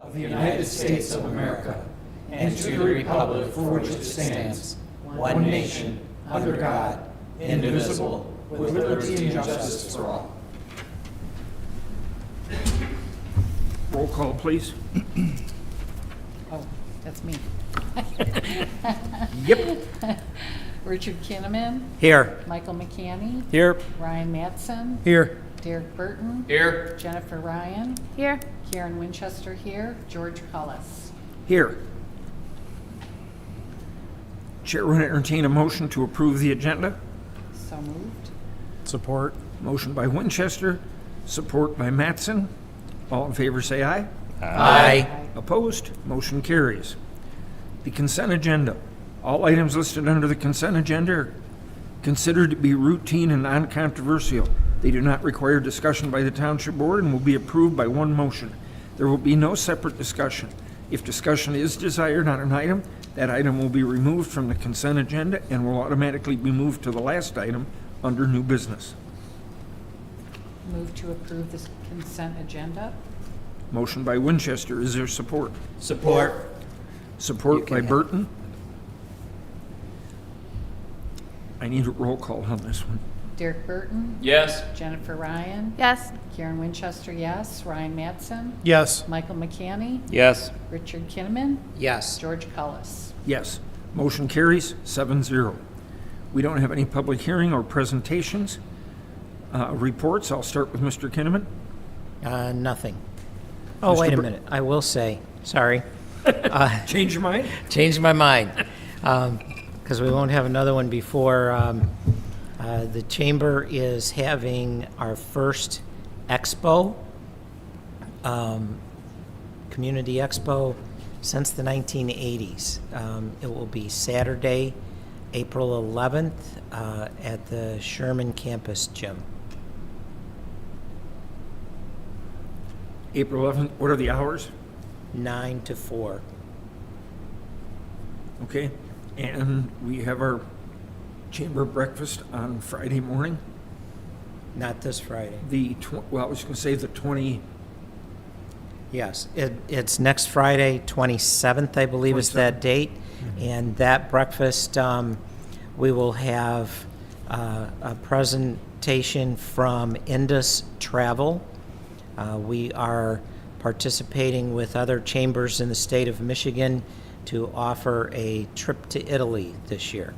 of the United States of America and to the republic for which it stands, one nation, under God, indivisible, with liberty and justice for all. Roll call, please. Oh, that's me. Yep. Richard Kinnaman, Here. Michael McCanny, Here. Ryan Mattson, Here. Derek Burton, Here. Jennifer Ryan, Here. Karen Winchester here, George Cullis. Here. Chair will entertain a motion to approve the agenda. So moved. Support. Motion by Winchester, support by Mattson. All in favor say aye. Aye. Opposed? Motion carries. The consent agenda. All items listed under the consent agenda are considered to be routine and non-controversial. They do not require discussion by the Township Board and will be approved by one motion. There will be no separate discussion. If discussion is desired on an item, that item will be removed from the consent agenda and will automatically be moved to the last item under new business. Move to approve this consent agenda. Motion by Winchester. Is there support? Support. Support by Burton. I need a roll call on this one. Derek Burton, Yes. Jennifer Ryan, Yes. Karen Winchester, yes. Ryan Mattson, Yes. Michael McCanny, Yes. Richard Kinnaman, Yes. George Cullis. Yes. Motion carries 7-0. We don't have any public hearing or presentations. Reports. I'll start with Mr. Kinnaman. Nothing. Oh, Mr. wait a Bur- minute. I will say, sorry. Change your mind? Changed my mind. Because we won't have another one before. The Chamber is having our first expo, community expo, since the 1980s. It will be Saturday, April 11th, at the Sherman Campus Gym. April 11th. What are the hours? 9 to 4. Okay. And we have our chamber breakfast on Friday morning. Not this Friday. I was going to say the 20. Yes, it's next Friday, 27th, I believe is that date. And that breakfast, we will have a presentation from Indus Travel. We are participating with other chambers in the state of Michigan to offer a trip to Italy this year.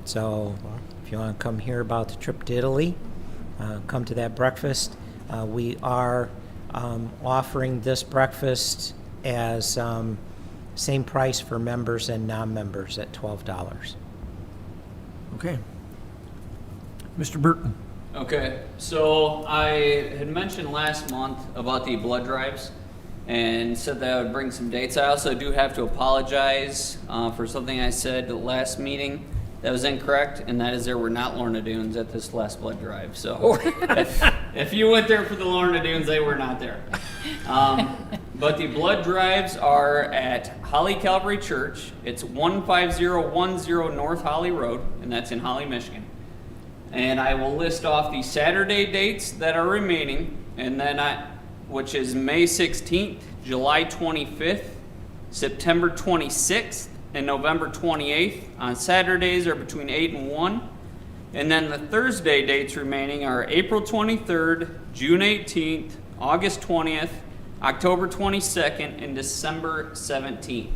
So if you want to come hear about the trip to Italy, come to that breakfast. We are offering this breakfast as same price for members and non-members at $12. Okay. Mr. Burton. Okay, so I had mentioned last month about the blood drives and said that I would bring some dates. I also do have to apologize for something I said last meeting that was incorrect, and that is there were not Lorna Dunes at this last blood drive. So if you went there for the Lorna Dunes, they were not there. But the blood drives are at Holly Calvary Church. It's 15010 North Holly Road, and that's in Holly, Michigan. And I will list off the Saturday dates that are remaining, and then which is May 16th, July 25th, September 26th, and November 28th. On Saturdays are between 8 and 1. And then the Thursday dates remaining are April 23rd, June 18th, August 20th, October 22nd, and December 17th.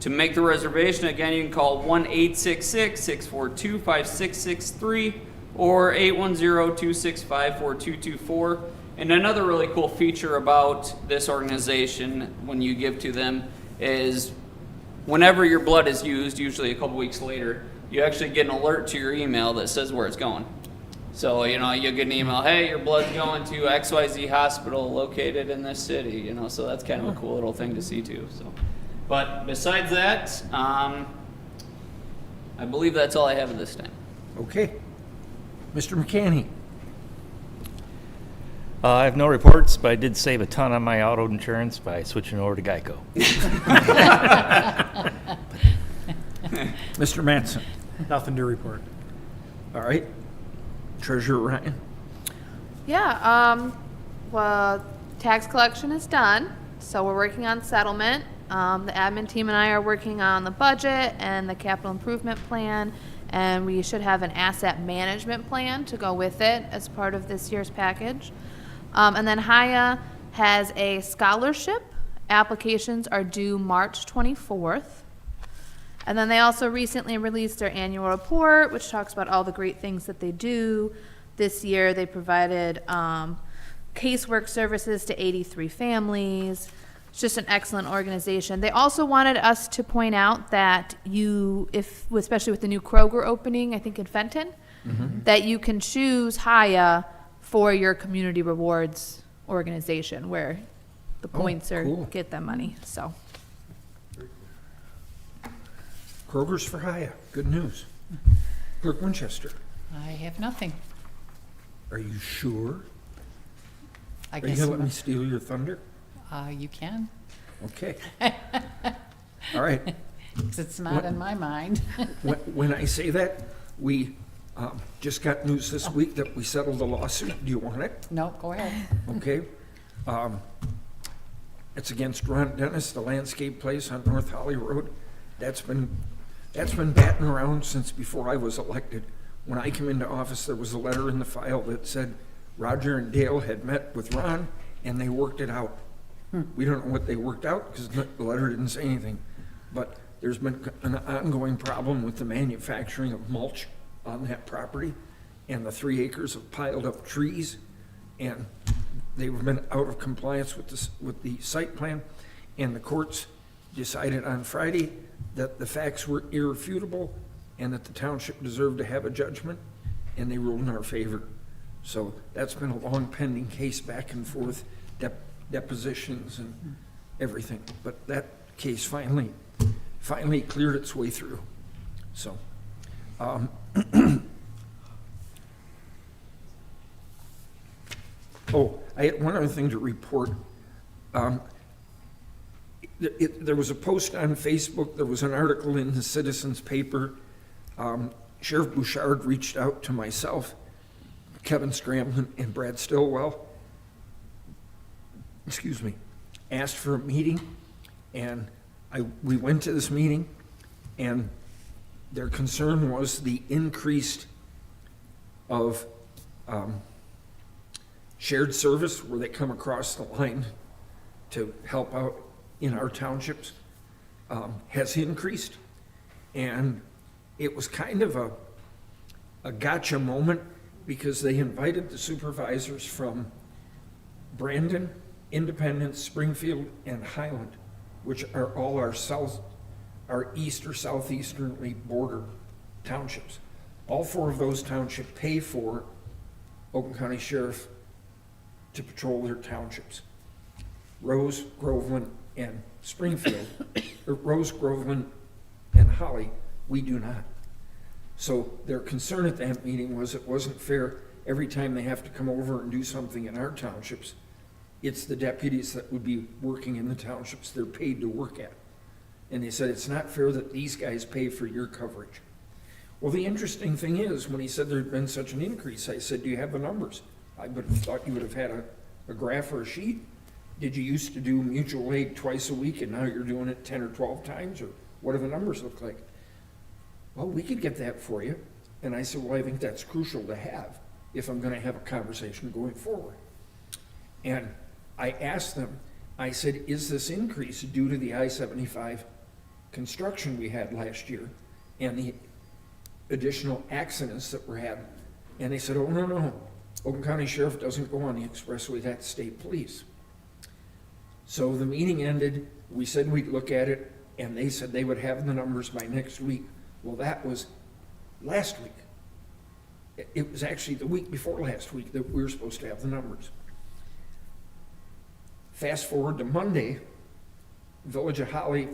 To make the reservation, again, you can call 1-866-642-5663 or 810-265-4224. And another really cool feature about this organization when you give to them is whenever your blood is used, usually a couple weeks later, you actually get an alert to your email that says where it's going. So, you'll get an email, hey, your blood's going to XYZ hospital located in this city, so that's kind of a cool little thing to see too. So, but besides that, I believe that's all I have at this time. Okay. Mr. McCanny. I have no reports, but I did save a ton on my auto insurance by switching over to Geico. Mr. Mattson. Nothing to report. All right. Treasurer Ryan. Yeah, well, tax collection is done, So we're working on settlement. The admin team and I are working on the budget and the capital improvement plan, and we should have an asset management plan to go with it as part of this year's package. And then Haya has a scholarship. Applications are due March 24th. And then they also recently released their annual report, which talks about all the great things that they do. This year, they provided casework services to 83 families. It's just an excellent organization. They also wanted us to point out that especially with the new Kroger opening, I think in Fenton, that you can choose Haya for your community rewards organization, where the points cool. get them money. So. Kroger's for Haya. Good news. Clerk Winchester, I have nothing. are you sure? I Are you guess gonna let me steal your thunder? you can, Okay. All right. 'cause it's not in my mind. When I say that, we just got news this week that we settled a lawsuit. Do you want it? No, go ahead. Okay. It's against Ron Dennis, the landscape place on North Holly Road. That's been batting around since before I was elected. When I came into office, there was a letter in the file that said Roger and Dale had met with Ron and they worked it out. We don't know what they worked out because the letter didn't say anything. But there's been an ongoing problem with the manufacturing of mulch on that property, and the 3 acres of piled up trees, and they've been out of compliance with the site plan, and the courts decided on Friday that the facts were irrefutable and that the township deserved to have a judgment, and they ruled in our favor. So that's been a long pending case, back and forth, depositions and everything. But that case finally cleared its way through. So, oh, I had one other thing to report. There was a post on Facebook, there was an article in the Citizens paper. Sheriff Bouchard reached out to myself, Kevin Scramlin, and Brad Stillwell, asked for a meeting, and we went to this meeting, and their concern was the increase of shared service where they come across the line to help out in our townships has increased. And it was kind of a gotcha moment because they invited the supervisors from Brandon, Independence, Springfield, and Highland, which are all our east or southeasternly border townships. All 4 of those townships pay for Oakland County Sheriff to patrol their townships. Rose, Groveland, and Springfield, or Rose, Groveland, and Holly, we do not. So their concern at that meeting was it wasn't fair every time they have to come over and do something in our townships. It's the deputies that would be working in the townships they're paid to work at. And they said, it's not fair that these guys pay for your coverage. Well, the interesting thing is, when he said there had been such an increase, I said, do you have the numbers? I would have thought you would have had a graph or a sheet. Did you used to do mutual aid twice a week and now you're doing it 10 or 12 times? Or what do the numbers look like? Well, we could get that for you. And I said, well, I think that's crucial to have if I'm going to have a conversation going forward. And I asked them, I said, is this increase due to the I-75 construction we had last year and the additional accidents that were had? And they said, oh, no. Oakland County Sheriff doesn't go on the expressway, that's state police. So the meeting ended, we said we'd look at it, and they said they would have the numbers by next week. Well, that was last week. It was actually the week before last week that we were supposed to have the numbers. Fast forward to Monday, Village of Holly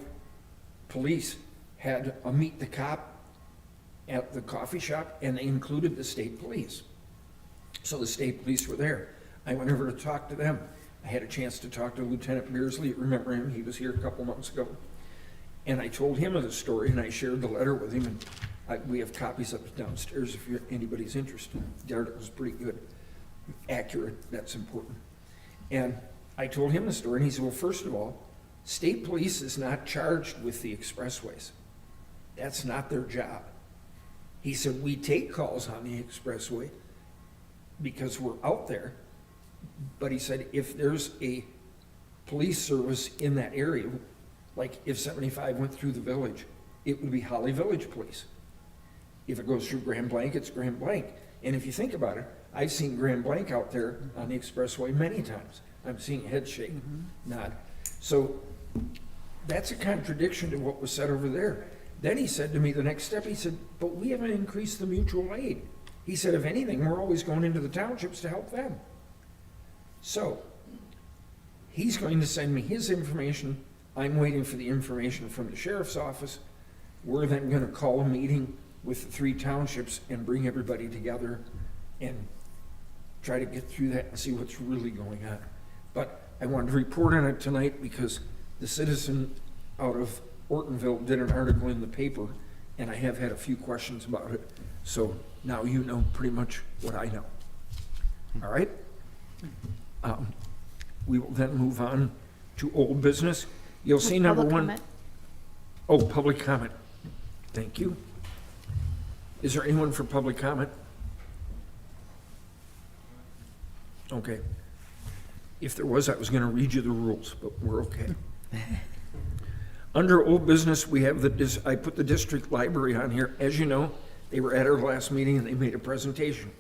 Police had a meet the cop at the coffee shop, and they included the state police. So the state police were there. I went over to talk to them. I had a chance to talk to Lieutenant Beersley. Remember him? He was here a couple months ago. And I told him of the story, and I shared the letter with him. And we have copies of it downstairs if anybody's interested. The article was pretty good, accurate. That's important. And I told him the story, and he said, well, first of all, state police is not charged with the expressways. That's not their job. He said, we take calls on the expressway because we're out there. But he said, if there's a police service in that area, like if 75 went through the village, it would be Holly Village Police. If it goes through Grand Blanc, it's Grand Blanc. And if you think about it, I've seen Grand Blanc out there on the expressway many times. I'm seeing head shake, nod. So that's a contradiction to what was said over there. Then he said to me the next step, he said, but we haven't increased the mutual aid. He said, if anything, we're always going into the townships to help them. So he's going to send me his information. I'm waiting for the information from the sheriff's office. We're then going to call a meeting with the 3 townships and bring everybody together and try to get through that and see what's really going on. But I wanted to report on it tonight because the citizen out of Ortonville did an article in the paper, and I have had a few questions about it. So now you know pretty much what I know. All right? We will then move on to old business. You'll see number Public 1. comment. Oh, public comment. Thank you. Is there anyone for public comment? Okay. If there was, I was going to read you the rules, but we're okay. Under old business, we have I put the district library on here. As you know, they were at our last meeting and they made a presentation.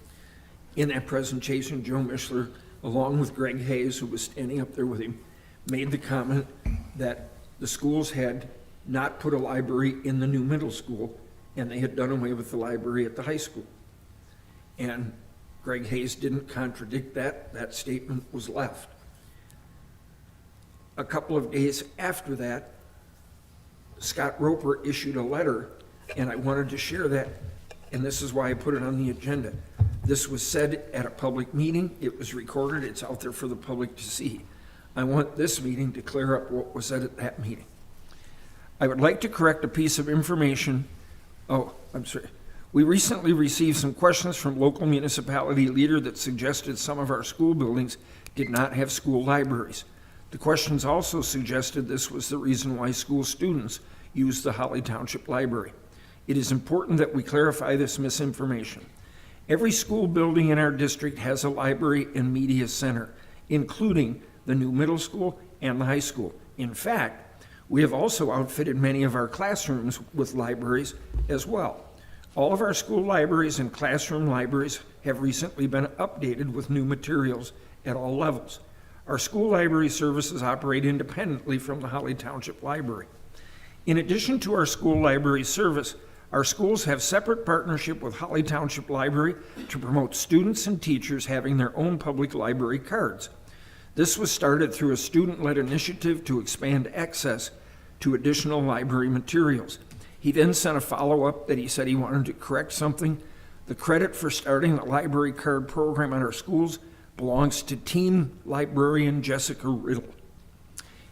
In that presentation, Joe Mishler, along with Greg Hayes, who was standing up there with him, made the comment that the schools had not put a library in the new middle school, and they had done away with the library at the high school. And Greg Hayes didn't contradict that. That statement was left. A couple of days after that, Scott Roper issued a letter, and I wanted to share that, and this is why I put it on the agenda. This was said at a public meeting. It was recorded. It's out there for the public to see. I want this meeting to clear up what was said at that meeting. I would like to correct a piece of information. Oh, I'm sorry. We recently received some questions from local municipality leader that suggested some of our school buildings did not have school libraries. The questions also suggested this was the reason why school students use the Holly Township Library. It is important that we clarify this misinformation. Every school building in our district has a library and media center, including the new middle school and the high school. In fact, we have also outfitted many of our classrooms with libraries as well. All of our school libraries and classroom libraries have recently been updated with new materials at all levels. Our school library services operate independently from the Holly Township Library. In addition to our school library service, our schools have separate partnership with Holly Township Library to promote students and teachers having their own public library cards. This was started through a student-led initiative to expand access to additional library materials. He then sent a follow-up that he said he wanted to correct something. The credit for starting the library card program at our schools belongs to team librarian Jessica Riddle.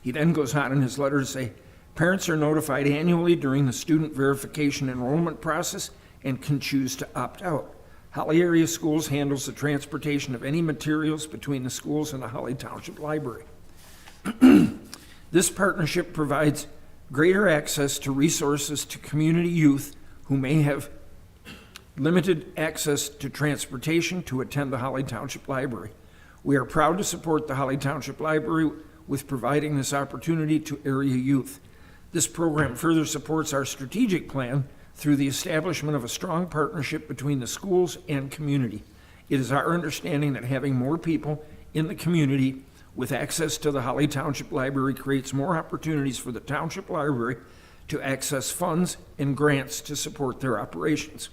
He then goes on in his letter to say, parents are notified annually during the student verification enrollment process and can choose to opt out. Holly Area Schools handles the transportation of any materials between the schools and the Holly Township Library. This partnership provides greater access to resources to community youth who may have limited access to transportation to attend the Holly Township Library. We are proud to support the Holly Township Library with providing this opportunity to area youth. This program further supports our strategic plan through the establishment of a strong partnership between the schools and community. It is our understanding that having more people in the community with access to the Holly Township Library creates more opportunities for the Township Library to access funds and grants to support their operations.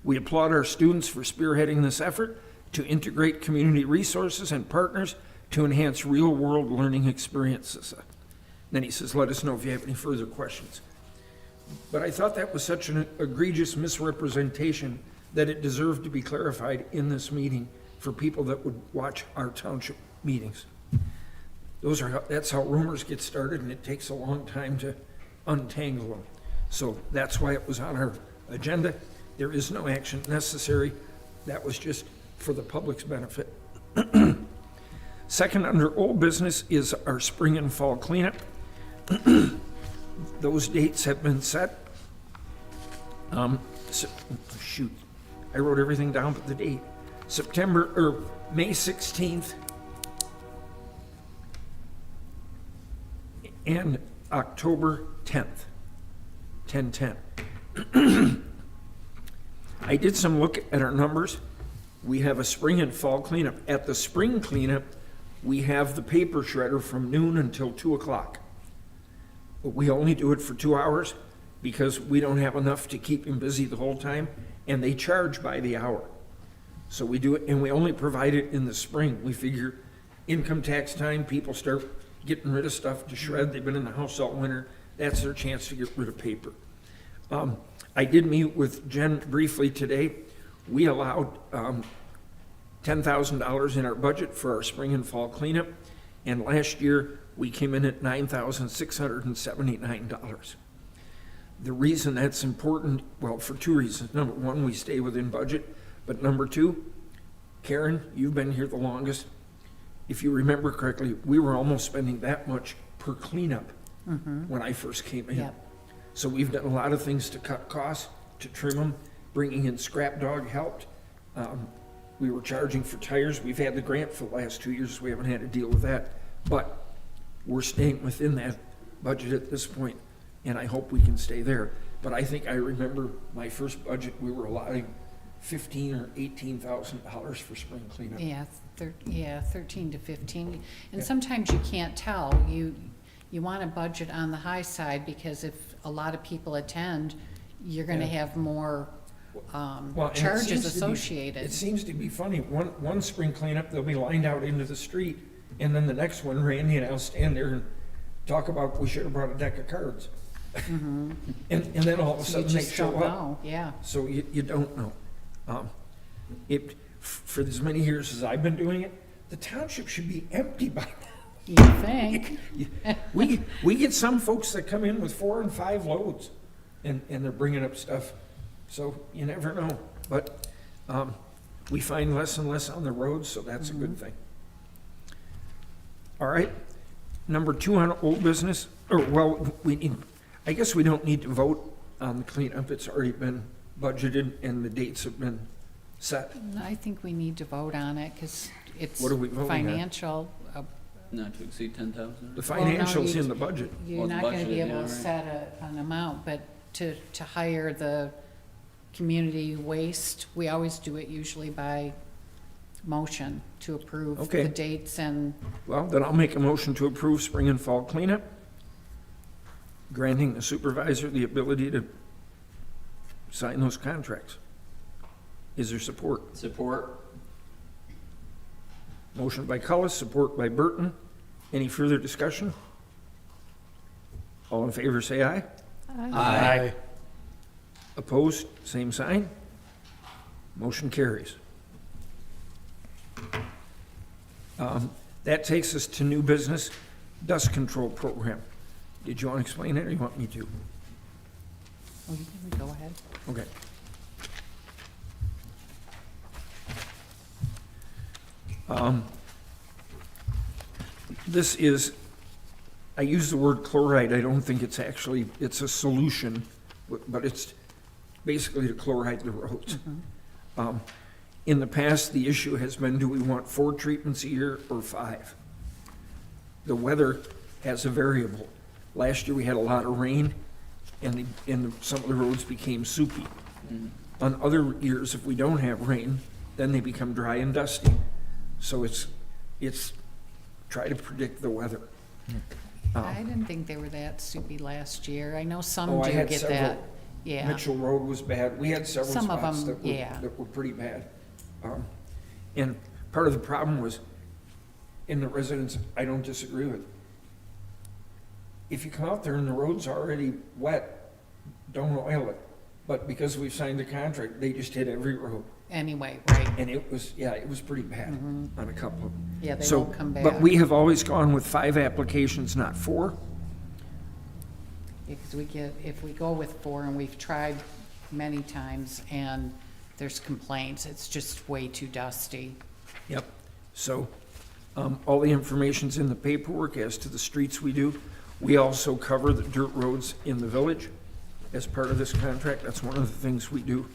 We applaud our students for spearheading this effort to integrate community resources and partners to enhance real-world learning experiences. Then he says, let us know if you have any further questions. But I thought that was such an egregious misrepresentation that it deserved to be clarified in this meeting for people that would watch our township meetings. That's how rumors get started, and it takes a long time to untangle them. So that's why it was on our agenda. There is no action necessary. That was just for the public's benefit. Second, under old business is our spring and fall cleanup. Those dates have been set. Shoot, I wrote everything down but the date. May 16th and October 10th, 10/10. I did some look at our numbers. We have a spring and fall cleanup. At the spring cleanup, we have the paper shredder from noon until 2 o'clock. But we only do it for 2 hours because we don't have enough to keep him busy the whole time, and they charge by the hour. So we do it, and we only provide it in the spring. We figure income tax time, people start getting rid of stuff to shred. They've been in the house all winter. That's their chance to get rid of paper. I did meet with Jen briefly today. We allowed $10,000 in our budget for our spring and fall cleanup, and last year we came in at $9,679. The reason that's important, well, for two reasons. Number one, we stay within budget, but number two, Karen, you've been here the longest. If you remember correctly, we were almost spending that much per cleanup when I first came in. Yep. So we've done a lot of things to cut costs, to trim them. Bringing in Scrap Dog helped. We were charging for tires. We've had the grant for the last 2 years. So we haven't had to deal with that. But we're staying within that budget at this point, and I hope we can stay there. But I think I remember my first budget, we were allotting $15,000 or $18,000 for spring cleanup. Yeah, 13 to 15. And sometimes you can't tell. You want a budget on the high side because if a lot of people attend, you're gonna have more Well, and it charges seems to be- associated. It seems to be funny. One spring cleanup, they'll be lined out into the street, and then the next one, Randy and I'll stand there and talk about, we should have brought a deck of cards. And then all of a You sudden they just show don't up. know, yeah. So you don't know. For as many years as I've been doing it, the township should be empty by now. You think? We get some folks that come in with 4 and 5 loads, and they're bringing up stuff. So you never know. But we find less and less on the roads, so that's a good thing. All right. Number 2 on old business, I guess we don't need to vote on the cleanup. It's already been budgeted and the dates have been set. I think we need to vote on it because it's What are we voting on? financial. Not to exceed 10,000? The Well, no, financials you- in the budget. You're Well, not gonna be budgeted, able yeah, to right. set an amount, but to hire the community waste, we always do it usually by motion to approve Okay. the dates and, Well, then I'll make a motion to approve spring and fall cleanup, granting the supervisor the ability to sign those contracts. Is there support? Support? Motion by Cullis, support by Burton. Any further discussion? All in favor, say aye. Aye. Opposed, same sign. Motion carries. That takes us to new business, dust control program. Did you want to explain it, or you want me to? oh, you can go ahead. Okay. This is, I use the word chloride, I don't think it's actually, it's a solution, but it's basically to chloride the roads. In the past, the issue has been, do we want 4 treatments a year or 5? The weather has a variable. Last year, we had a lot of rain, and some of the roads became soupy. On other years, if we don't have rain, then they become dry and dusty. So it's try to predict the weather. I didn't think they were that soupy last year. I know some Oh, I do had get several. that. Yeah, Mitchell Road was bad. We had several Some of spots them, yeah. that were pretty bad. And part of the problem was, in the residents, I don't disagree with. If you come out there and the road's already wet, don't oil it. But because we've signed the contract, they just hit every road. anyway, right. And it was pretty bad on a couple of them. Yeah, they So, won't come back. But we have always gone with 5 applications, not 4. Because if we go with 4, and we've tried many times, and there's complaints, it's just way too dusty. Yep. So, All the information's in the paperwork as to the streets we do. We also cover the dirt roads in the village as part of this contract. That's one of the things we do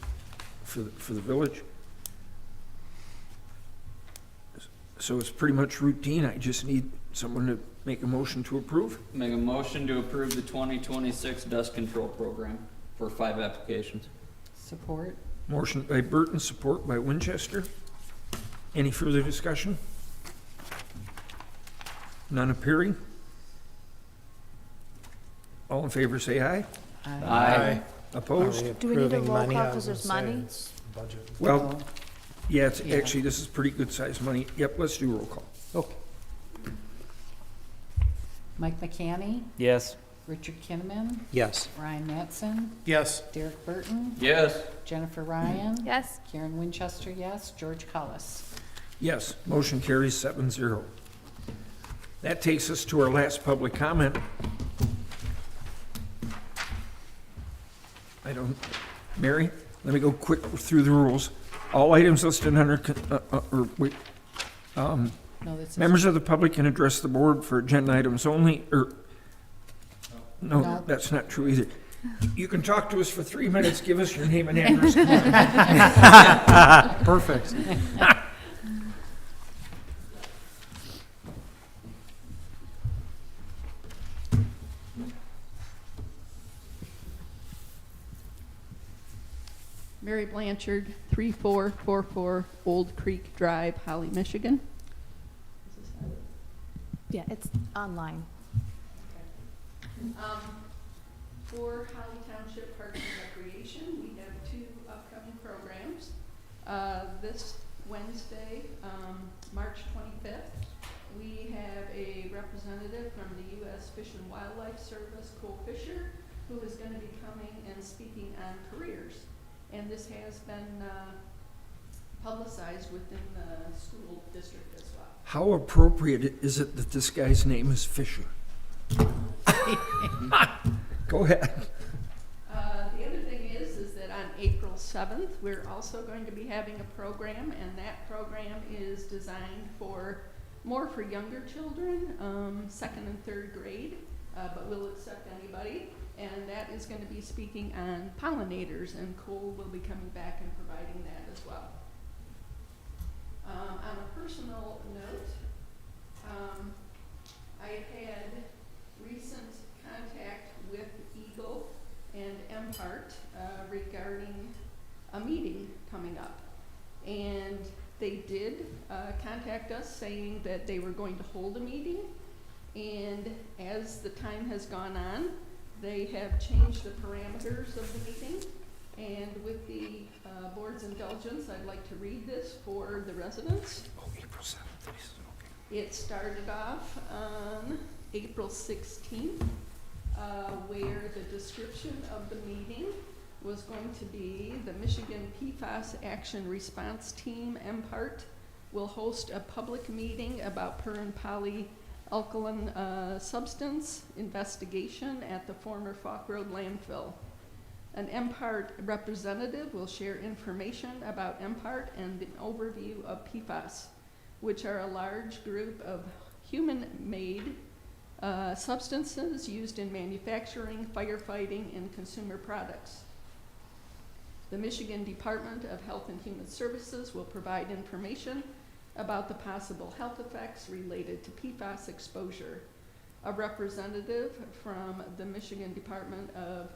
for the village. So it's pretty much routine. I just need someone to make a motion to approve. Make a motion to approve the 2026 dust control program for 5 applications. Support. Motion by Burton, support by Winchester. Any further discussion? None appearing? All in favor, say aye. Aye. Opposed? Are we Do we need a approving roll money? call I because was there's gonna say money? it's budget. Well, yeah, it's Yeah. actually, this is pretty good sized money. Yep, let's do roll call. Okay. Mike McCanny, Yes. Richard Kinnaman, Yes. Ryan Mattson, Yes. Derek Burton, Yes. Jennifer Ryan, Yes. Karen Winchester, yes, George Cullis. Yes, motion carries 7-0. That takes us to our last public comment. Mary, let me go quick through the rules. All items listed under, No, this is. members of the public can address the board for agenda items only, no, No. that's not true either. You can talk to us for 3 minutes, give us your name and address. Perfect. Mary Blanchard, 3444 Old Creek Drive, Holly, Michigan. Yeah, it's online. For Holly Township Parks and Recreation, we have 2 upcoming programs. This Wednesday, March 25th, we have a representative from the U.S. Fish and Wildlife Service, Cole Fisher, who is going to be coming and speaking on careers. And this has been publicized within the school district as well. How appropriate is it that this guy's name is Fisher? Go ahead. The other thing is that on April 7th, we're also going to be having a program, and that program is designed for more for younger children, 2nd and 3rd grade, but we'll accept anybody. And that is going to be speaking on pollinators, and Cole will be coming back and providing that as well. On a personal note, I had recent contact with Eagle and Empart regarding a meeting coming up. And they did contact us saying that they were going to hold a meeting, and as the time has gone on, they have changed the parameters of the meeting, and with the board's indulgence, I'd like to read this for the residents. Oh, April 7th, okay. It started off on April 16th, where the description of the meeting was going to be the Michigan PFAS Action Response Team, MPART, will host a public meeting about per and polyalkyl substance investigation at the former Falk Road landfill. An MPART representative will share information about MPART and an overview of PFAS, which are a large group of human-made substances used in manufacturing, firefighting, and consumer products. The Michigan Department of Health and Human Services will provide information about the possible health effects related to PFAS exposure. A representative from the Michigan Department of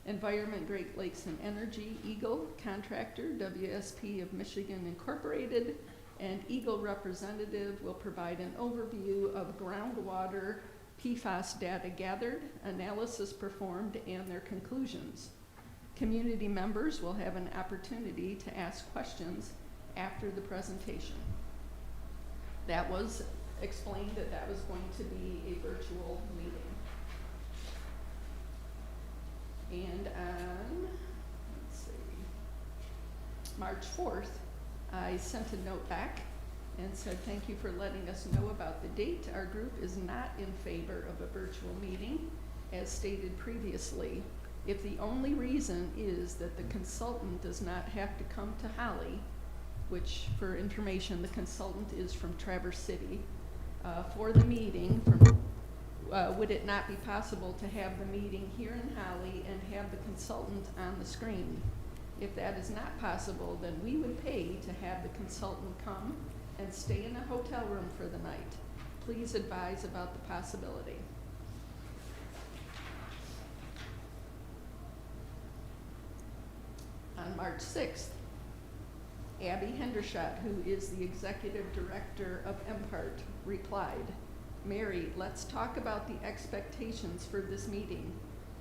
Environment, Great Lakes and Energy, Eagle contractor, WSP of Michigan Incorporated, and Eagle representative will provide an overview of groundwater PFAS data gathered, analysis performed, and their conclusions. Community members will have an opportunity to ask questions after the presentation. That was explained that that was going to be a virtual meeting. And on, let's see, March 4th, I sent a note back and said, thank you for letting us know about the date. Our group is not in favor of a virtual meeting, as stated previously. If the only reason is that the consultant does not have to come to Holly, which for information, the consultant is from Traverse City, for the meeting, would it not be possible to have the meeting here in Holly and have the consultant on the screen? If that is not possible, then we would pay to have the consultant come and stay in a hotel room for the night. Please advise about the possibility. On March 6th, Abby Hendershot, who is the executive director of MPART, replied, "Mary, let's talk about the expectations for this meeting.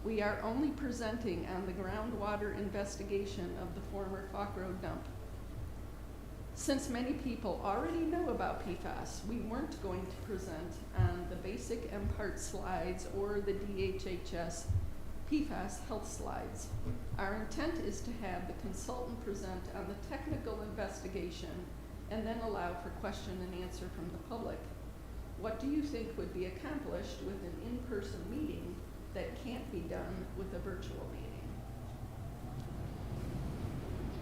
We are only presenting on the groundwater investigation of the former Falk Road dump. Since many people already know about PFAS, we weren't going to present on the basic MPART slides or the DHHS PFAS health slides. Our intent is to have the consultant present on the technical investigation and then allow for question and answer from the public. What do you think would be accomplished with an in-person meeting that can't be done with a virtual meeting?"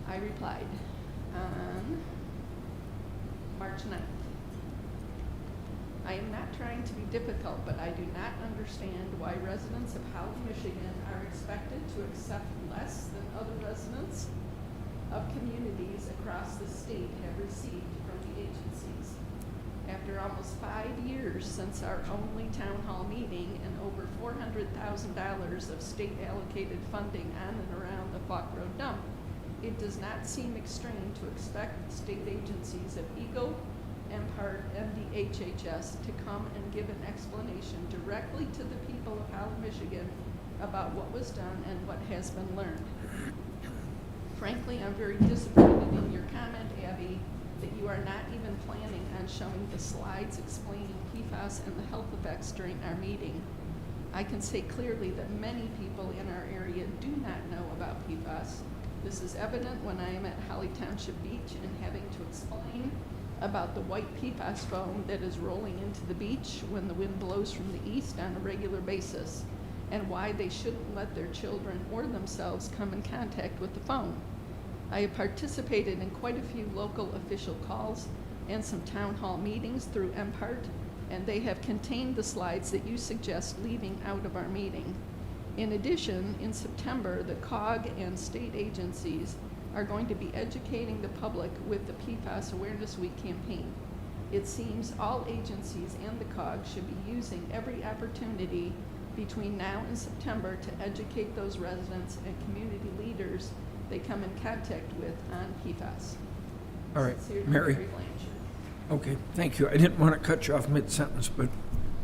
I replied on March 9th. "I am not trying to be difficult, but I do not understand why residents of Holly, Michigan are expected to accept less than other residents of communities across the state have received from the agencies. After almost 5 years since our only town hall meeting and over $400,000 of state allocated funding on and around the Falk Road dump, it does not seem extreme to expect the state agencies of Eagle, MPART, and the HHS to come and give an explanation directly to the people of Holly, Michigan about what was done and what has been learned. Frankly, I'm very disappointed in your comment, Abby, that you are not even planning on showing the slides explaining PFAS and the health effects during our meeting. I can say clearly that many people in our area do not know about PFAS. This is evident when I am at Holly Township Beach and having to explain about the white PFAS foam that is rolling into the beach when the wind blows from the east on a regular basis, and why they shouldn't let their children or themselves come in contact with the foam. I have participated in quite a few local official calls and some town hall meetings through MPART, and they have contained the slides that you suggest leaving out of our meeting. In addition, in September, the COG and state agencies are going to be educating the public with the PFAS Awareness Week campaign. It seems all agencies and the COG should be using every opportunity between now and September to educate those residents and community leaders they come in contact with on PFAS. All right, Sincerely, Mary. Blanchard. Okay, thank you. I didn't want to cut you off mid-sentence, but,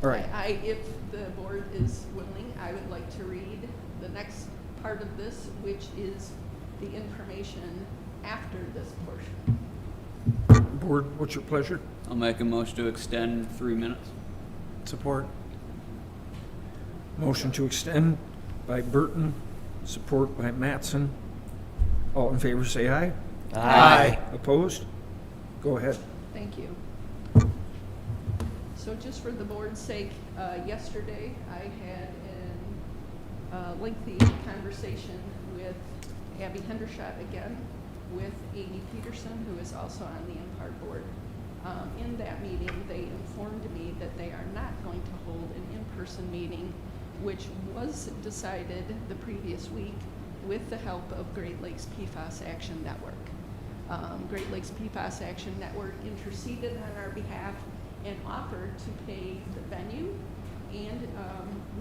all right. If the board is willing, I would like to read the next part of this, which is the information after this portion. Board, what's your pleasure? I'll make a motion to extend 3 minutes. Support. Motion to extend by Burton, support by Mattson. All in favor, say aye. Aye. Opposed? Go ahead. Thank you. So just for the board's sake, yesterday I had a lengthy conversation with Abby Hendershot again, with Amy Peterson, who is also on the MPART board. In that meeting, they informed me that they are not going to hold an in-person meeting, which was decided the previous week with the help of Great Lakes PFAS Action Network. Great Lakes PFAS Action Network interceded on our behalf and offered to pay the venue, and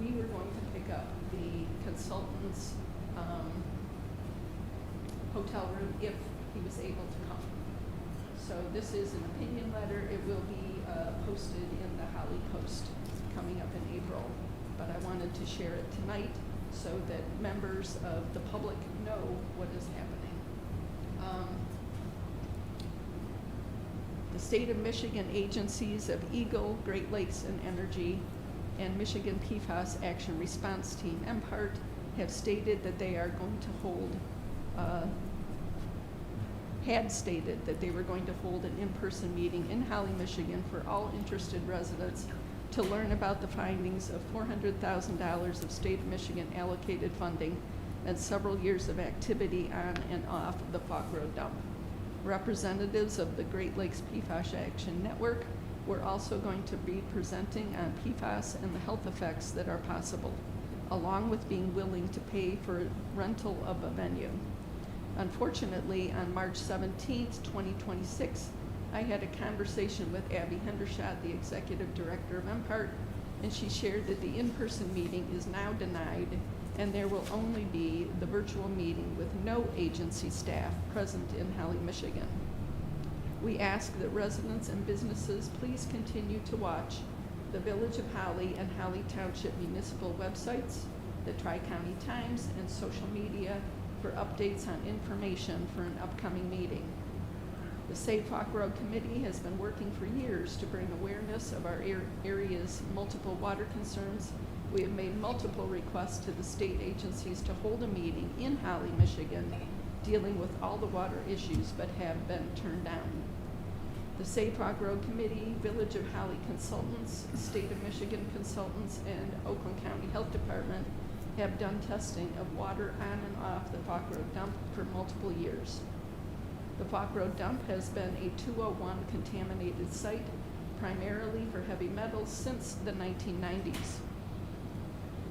we were going to pick up the consultant's hotel room if he was able to come. So this is an opinion letter. It will be posted in the Holly Post coming up in April, but I wanted to share it tonight so that members of the public know what is happening. The state of Michigan agencies of Eagle, Great Lakes and Energy, and Michigan PFAS Action Response Team, MPART, have stated that they are going to hold, had stated that they were going to hold an in-person meeting in Holly, Michigan for all interested residents to learn about the findings of $400,000 of state of Michigan allocated funding and several years of activity on and off the Falk Road dump. Representatives of the Great Lakes PFAS Action Network We're also going to be presenting on PFAS and the health effects that are possible, along with being willing to pay for rental of a venue. Unfortunately, on March 17th, 2026, I had a conversation with Abby Hendershot, the Executive Director of MPART, and she shared that the in-person meeting is now denied and there will only be the virtual meeting with no agency staff present in Holly, Michigan. We ask that residents and businesses please continue to watch the Village of Holly and Holly Township municipal websites, the Tri-County Times, and social media for updates on information for an upcoming meeting. The Safe Hawk Road Committee has been working for years to bring awareness of our area's multiple water concerns. We have made multiple requests to the state agencies to hold a meeting in Holly, Michigan, dealing with all the water issues, but have been turned down. The Safe Hawk Road Committee, Village of Holly Consultants, State of Michigan Consultants, and Oakland County Health Department have done testing of water on and off the Hawk Road dump for multiple years. The Hawk Road dump has been a 201 contaminated site, primarily for heavy metals, since the 1990s.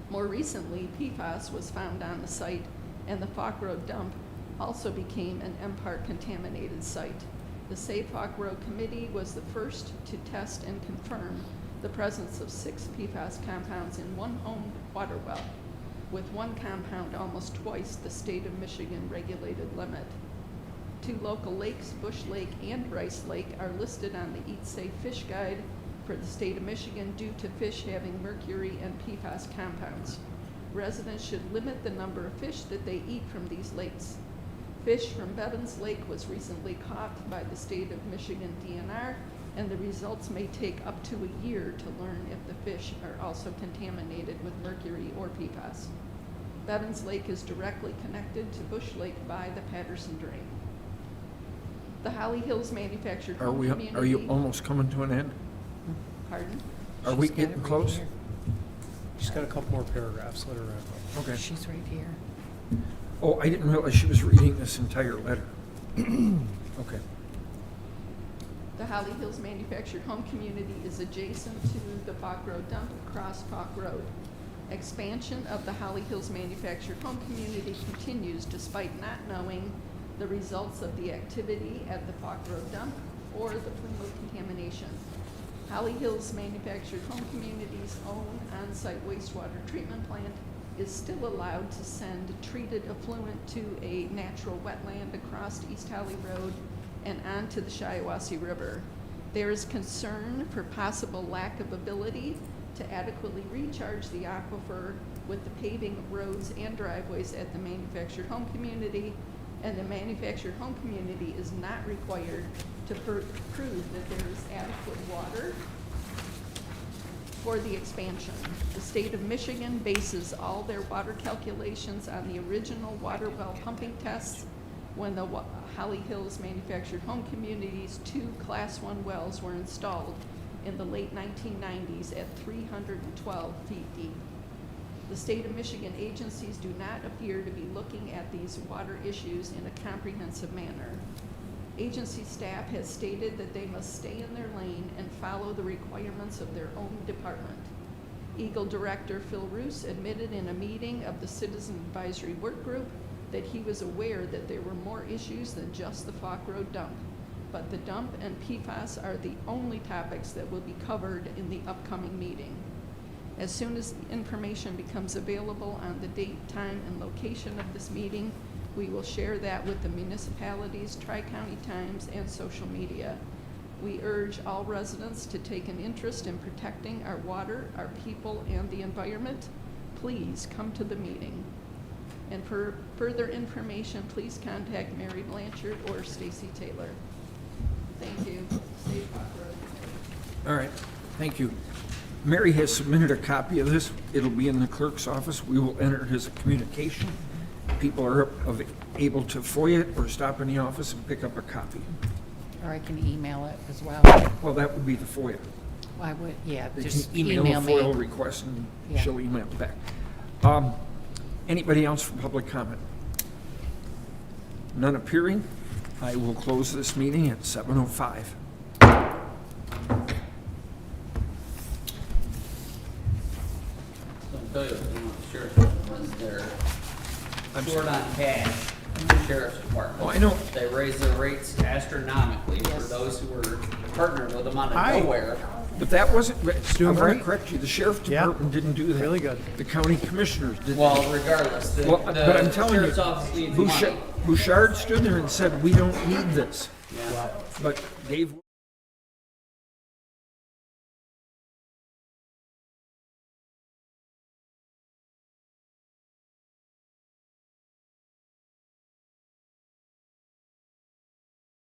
More recently, PFAS was found on the site, and the Hawk Road dump also became an MPART contaminated site. The Safe Hawk Road Committee was the first to test and confirm the presence of 6 PFAS compounds in one home water well, with one compound almost twice the state of Michigan regulated limit. 2 local lakes, Bush Lake and Rice Lake, are listed on the Eat Safe Fish Guide for the state of Michigan due to fish having mercury and PFAS compounds. Residents should limit the number of fish that they eat from these lakes. Fish from Bevins Lake was recently caught by the state of Michigan DNR, and the results may take up to a year to learn if the fish are also contaminated with mercury or PFAS. Bevins Lake is directly connected to Bush Lake by the Patterson Drain. The Holly Hills Manufactured Home Community. Are you almost coming to an end? Pardon? Are we She's got it getting right close? here. She's got a couple more paragraphs, let her wrap up. Okay. She's right here. Oh, I didn't realize she was reading this entire letter. Okay. The Holly Hills Manufactured Home Community is adjacent to the Hawk Road dump across Hawk Road. Expansion of the Holly Hills Manufactured Home Community continues despite not knowing the results of the activity at the Hawk Road dump or the plume of contamination. Holly Hills Manufactured Home Community's own on-site wastewater treatment plant is still allowed to send treated effluent to a natural wetland across East Holly Road and onto the Shiawassee River. There is concern for possible lack of ability to adequately recharge the aquifer with the paving of roads and driveways at the manufactured home community, and the manufactured home community is not required to prove that there is adequate water for the expansion. The state of Michigan bases all their water calculations on the original water well pumping tests when the Holly Hills Manufactured Home Community's 2 Class 1 wells were installed in the late 1990s at 312 feet deep. The state of Michigan agencies do not appear to be looking at these water issues in a comprehensive manner. Agency staff has stated that they must stay in their lane and follow the requirements of their own department. Eagle Director Phil Roos admitted in a meeting of the Citizen Advisory Work Group that he was aware that there were more issues than just the Hawk Road dump, but the dump and PFAS are the only topics that will be covered in the upcoming meeting. As soon as information becomes available on the date, time, and location of this meeting, we will share that with the municipalities, Tri-County Times, and social media. We urge all residents to take an interest in protecting our water, our people, and the environment. Please come to the meeting. And for further information, please contact Mary Blanchard or Stacy Taylor. Thank you. Safe Hawk Road. All right, thank you. Mary has submitted a copy of this. It'll be in the clerk's office. We will enter it as a communication. People are able to FOIA it or stop in the office and pick up a copy. Or I can email it as well. Well, that would be the FOIA. I would, yeah, They just can email email a FOIA me. request and Yeah. she'll email it back. Anybody else for public comment? None appearing. I will close this meeting at 7:05. tell you, sheriff's department was there. Short on cash, the sheriff's department. Oh, I know. They raised their rates astronomically for those who were partnered with them out of nowhere. But that wasn't, doing I'm gonna great. correct you, the sheriff's Yeah. department didn't do that. Really good. The county commissioners did. Well, regardless, the, Well, but I'm the telling you, sheriff's office needs money. Bouchard stood there and said, we don't need this. But Dave